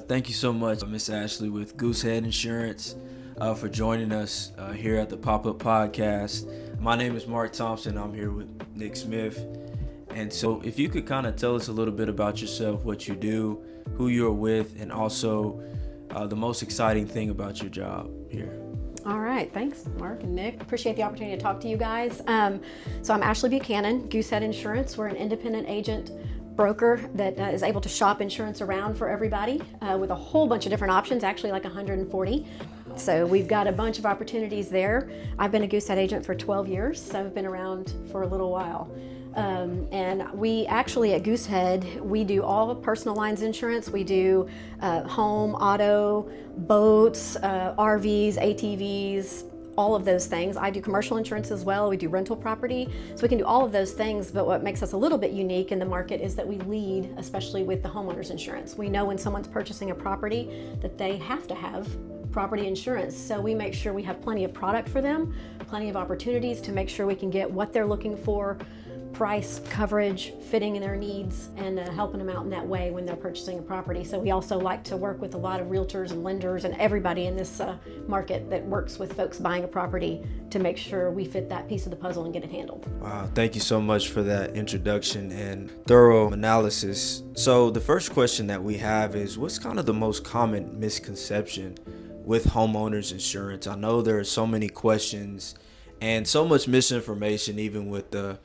Thank you so much, Miss Ashleigh with Goosehead Insurance, for joining us here at the Pop-Up Podcast. My name is Mark Thompson. I'm here with Nick Smith. And so if you could kind of tell us a little bit about yourself, what you do, who you're with, and also the most exciting thing about your job here. All right, thanks, Mark and Nick. Appreciate the opportunity to talk to you guys. So I'm Ashleigh Buchanan, Goosehead Insurance. We're an independent agent broker that is able to shop insurance around for everybody with a whole bunch of different options, actually like 140. So we've got a bunch of opportunities there. I've been a Goosehead agent for 12 years, so I've been around for a little while. And we actually at Goosehead, we do all personal lines insurance. We do home, auto, boats, RVs, ATVs, all of those things. I do commercial insurance as well. We do rental property. So we can do all of those things, but what makes us a little bit unique in the market is that we lead, especially with the homeowners insurance. We know when someone's purchasing a property that they have to have property insurance. So we make sure we have plenty of product for them, plenty of opportunities to make sure we can get what they're looking for, price, coverage, fitting in their needs, and helping them out in that way when they're purchasing a property. So we also like to work with a lot of realtors and lenders and everybody in this market that works with folks buying a property to make sure we fit that piece of the puzzle and get it handled. Wow, thank you so much for that introduction and thorough analysis. So the first question that we have is, what's kind of the most common misconception with homeowners insurance? I know there are so many questions and so much misinformation, even with the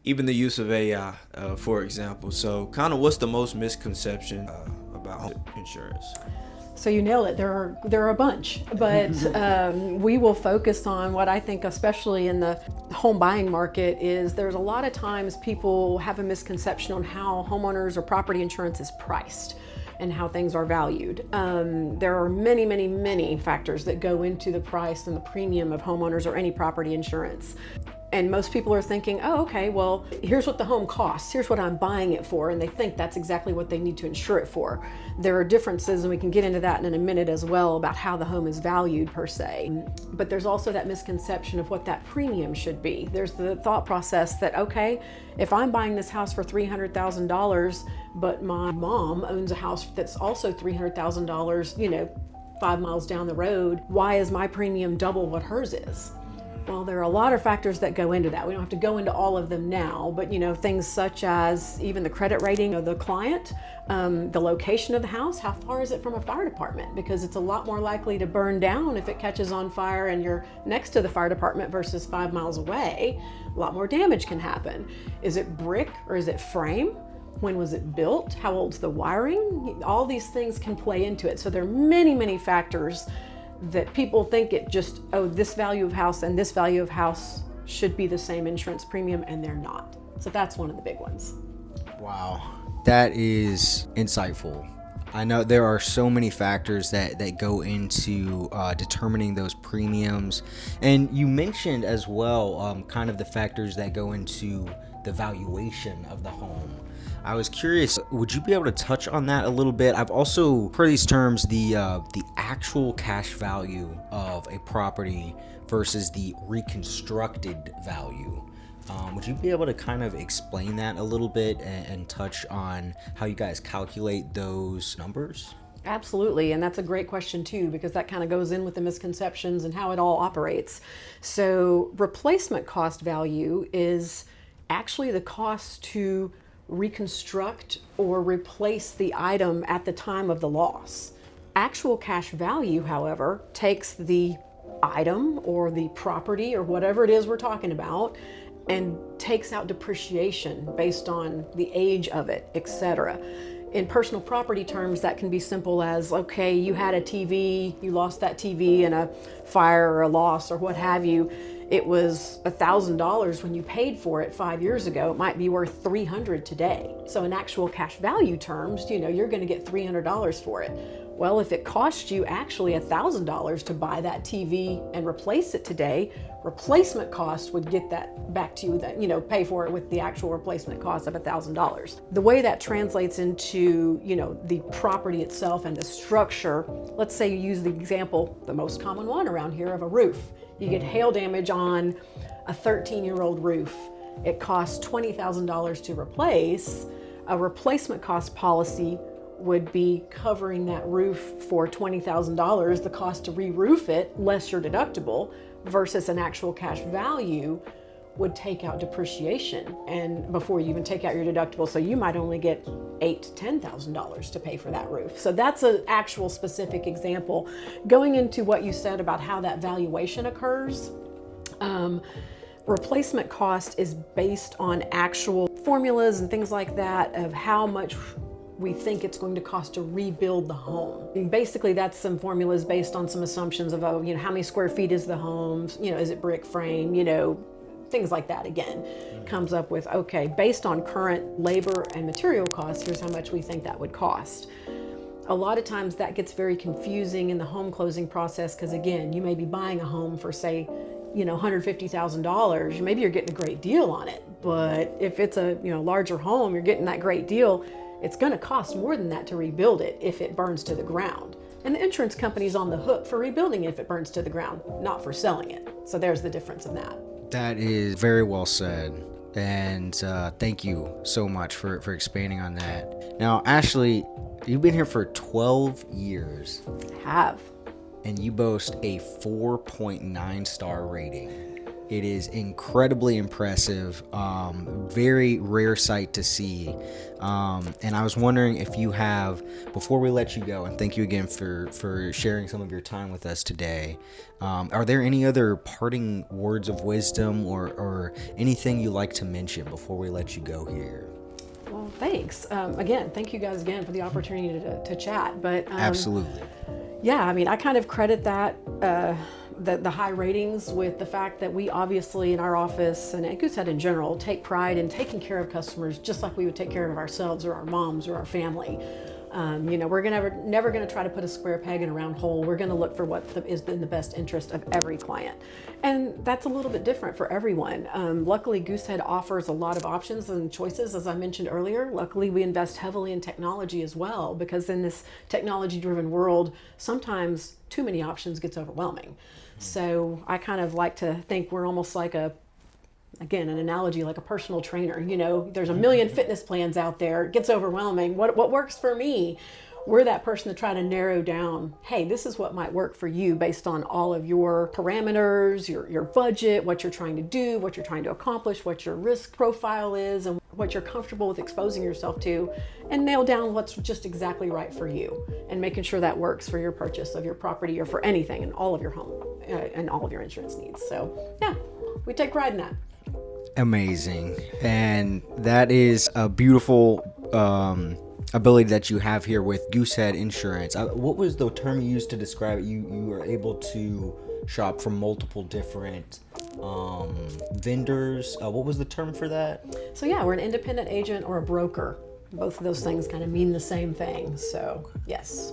use of AI, for example. So kind of what's the most misconception about home insurance? So you nailed it. There are a bunch, but we will focus on what I think, especially in the home buying market, is there's a lot of times people have a misconception on how homeowners or property insurance is priced and how things are valued. There are many, many, many factors that go into the price and the premium of homeowners or any property insurance. And most people are thinking, oh, okay, well, here's what the home costs. Here's what I'm buying it for. And they think that's exactly what they need to insure it for. There are differences, and we can get into that in a minute as well, about how the home is valued per se. But there's also that misconception of what that premium should be. There's the thought process that, okay, if I'm buying this house for $300,000, but my mom owns a house that's also $300,000, 5 miles down the road, why is my premium double what hers is? Well, there are a lot of factors that go into that. We don't have to go into all of them now, but things such as even the credit rating of the client, the location of the house, how far is it from a fire department? Because it's a lot more likely to burn down if it catches on fire and you're next to the fire department versus 5 miles away. A lot more damage can happen. Is it brick or is it frame? When was it built? How old's the wiring? All these things can play into it. So there are many, many factors that people think it just, this value of house and this value of house should be the same insurance premium, and they're not. So that's one of the big ones. Wow, that is insightful. I know there are so many factors that go into determining those premiums. And you mentioned as well kind of the factors that go into the valuation of the home. I was curious, would you be able to touch on that a little bit? I've also heard these terms, the actual cash value of a property versus the reconstructed value. Would you be able to kind of explain that a little bit and touch on how you guys calculate those numbers? Absolutely, and that's a great question too, because that kind of goes in with the misconceptions and how it all operates. So replacement cost value is actually the cost to reconstruct or replace the item at the time of the loss. Actual cash value, however, takes the item or the property or whatever it is we're talking about and takes out depreciation based on the age of it, etc. In personal property terms, that can be simple as, okay, you had a TV, you lost that TV in a fire or a loss or what have you. It was $1,000 when you paid for it 5 years ago. It might be worth $300 today. So in actual cash value terms, you're going to get $300 for it. Well, if it cost you actually $1,000 to buy that TV and replace it today, replacement cost would get that back to you, that pay for it with the actual replacement cost of $1,000. The way that translates into the property itself and the structure, let's say you use the example, the most common one around here, of a roof. You get hail damage on a 13-year-old roof. It costs $20,000 to replace. A replacement cost policy would be covering that roof for $20,000, the cost to re-roof it, less your deductible, versus an actual cash value would take out depreciation and before you even take out your deductible. So you might only get $8,000 to $10,000 to pay for that roof. So that's an actual specific example. Going into what you said about how that valuation occurs, replacement cost is based on actual formulas and things like that of how much we think it's going to cost to rebuild the home. And basically, that's some formulas based on some assumptions of, how many square feet is the home? Is it brick frame? Things like that. Again, comes up with, okay, based on current labor and material costs, here's how much we think that would cost. A lot of times that gets very confusing in the home closing process because, again, you may be buying a home for, say, $150,000. Maybe you're getting a great deal on it, but if it's a larger home, you're getting that great deal. It's going to cost more than that to rebuild it if it burns to the ground. And the insurance company's on the hook for rebuilding it if it burns to the ground, not for selling it. So there's the difference in that. That is very well said. And thank you so much for expanding on that. Now, Ashleigh, you've been here for 12 years. Have. And you boast a 4.9 star rating. It is incredibly impressive, very rare sight to see. And I was wondering if you have, before we let you go, and thank you again for sharing some of your time with us today, are there any other parting words of wisdom or anything you like to mention before we let you go here? Well, thanks. Again, thank you guys again for the opportunity to chat. But Absolutely. Yeah, I kind of credit that the high ratings with the fact that we obviously in our office and at Goosehead in general take pride in taking care of customers just like we would take care of ourselves or our moms or our family. We're never going to try to put a square peg in a round hole. We're going to look for what is in the best interest of every client. And that's a little bit different for everyone. Luckily, Goosehead offers a lot of options and choices, as I mentioned earlier. Luckily, we invest heavily in technology as well, because in this technology-driven world, sometimes too many options gets overwhelming. So I kind of like to think we're almost like an analogy like a personal trainer. There's a million fitness plans out there. It gets overwhelming. What works for me? We're that person to try to narrow down, hey, this is what might work for you based on all of your parameters, your budget, what you're trying to do, what you're trying to accomplish, what your risk profile is, and what you're comfortable with exposing yourself to, and nail down what's just exactly right for you, and making sure that works for your purchase of your property or for anything in all of your home and all of your insurance needs. So yeah, we take pride in that. Amazing. And that is a beautiful ability that you have here with Goosehead Insurance. What was the term you used to describe it? You were able to shop from multiple different vendors. What was the term for that? So yeah, we're an independent agent or a broker. Both of those things kind of mean the same thing. So yes.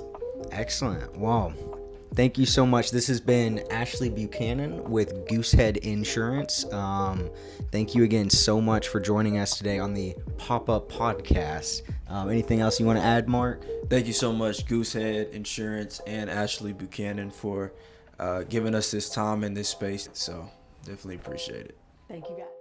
Excellent. Wow. Thank you so much. This has been Ashleigh Buchanan with Goosehead Insurance. Thank you again so much for joining us today on the Pop-Up Podcast. Anything else you want to add, Mark? Thank you so much, Goosehead Insurance and Ashleigh Buchanan, for giving us this time and this space. So definitely appreciate it. Thank you guys.